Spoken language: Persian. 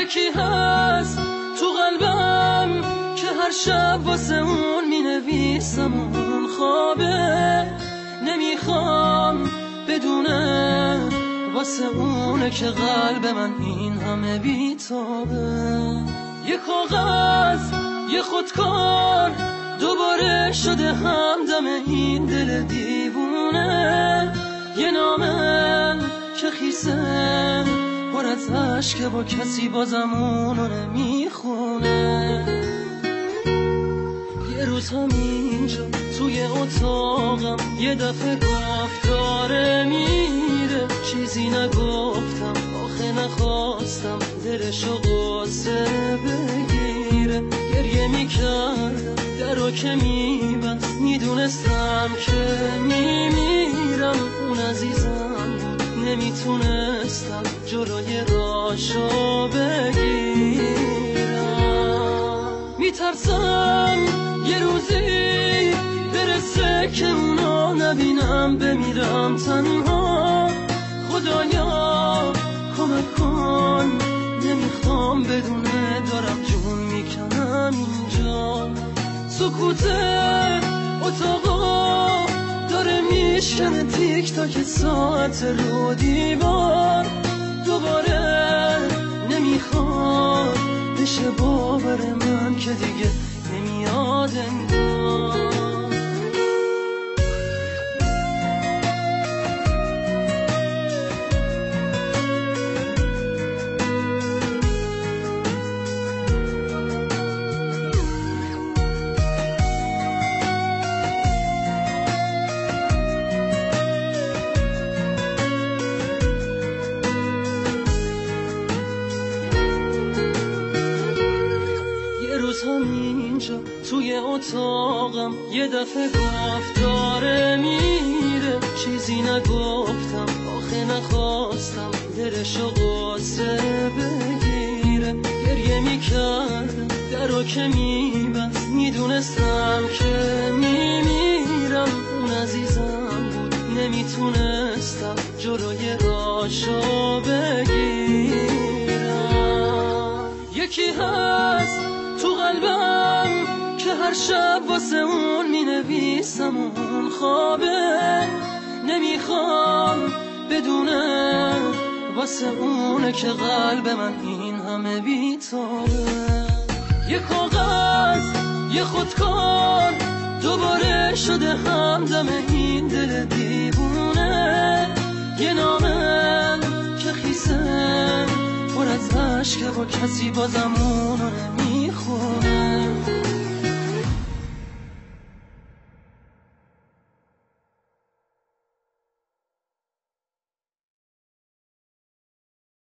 یکی هست تو قلبم که هر شب واسه اون می نویسم اون خوابه، نمیخوام بدونه واسه اونه که قلب من این همه بیتابه. یه کاغذ یه خودکار دوباره شده همدم این دل دیوونه، یه نامه که خیسه پر از عشق با کسی بازم اونو نمیخونه. یه روز همینجا توی اتاقم یه دفعه گفت داره میره، چیزی نگفتم آخه نخواستم دلشو قصه بگیره. گریه میکردم درو که میبست، میدونستم که میمیرم، اون عزیزم بود نمیتونستم جلوی راشو بگیرم. میترسم یه روزی برسه که اونو نبینم، بمیرم تنها. خدایا کمک کن، نمیخوام بدونه دارم جون میکنم اینجا. سکوت اتاقا داره میشکنه تیک تاک ساعت رو دیوار، دوباره نمیخواد بشه باور من که دیگه نمیاد انگار. همینجا توی اتاقم یه دفعه گفت داره میره، چیزی نگفتم آخه نخواستم دلشو قصه بگیره. گریه میکردم درو که میبست، میدونستم که میمیرم، اون عزیزم بود نمیتونستم جلوی راشو بگیرم. یکی هست تو قلبم که هر شب واسه اون می نویسم اون خوابه، نمیخوام بدونه واسه اونه که قلب من این همه بیتابه. یه کاغذ یه خودکار دوباره شده همدم این دل دیوونه، یه نامه که خیسه پر از عشق با کسی بازم اونو نمیخونه.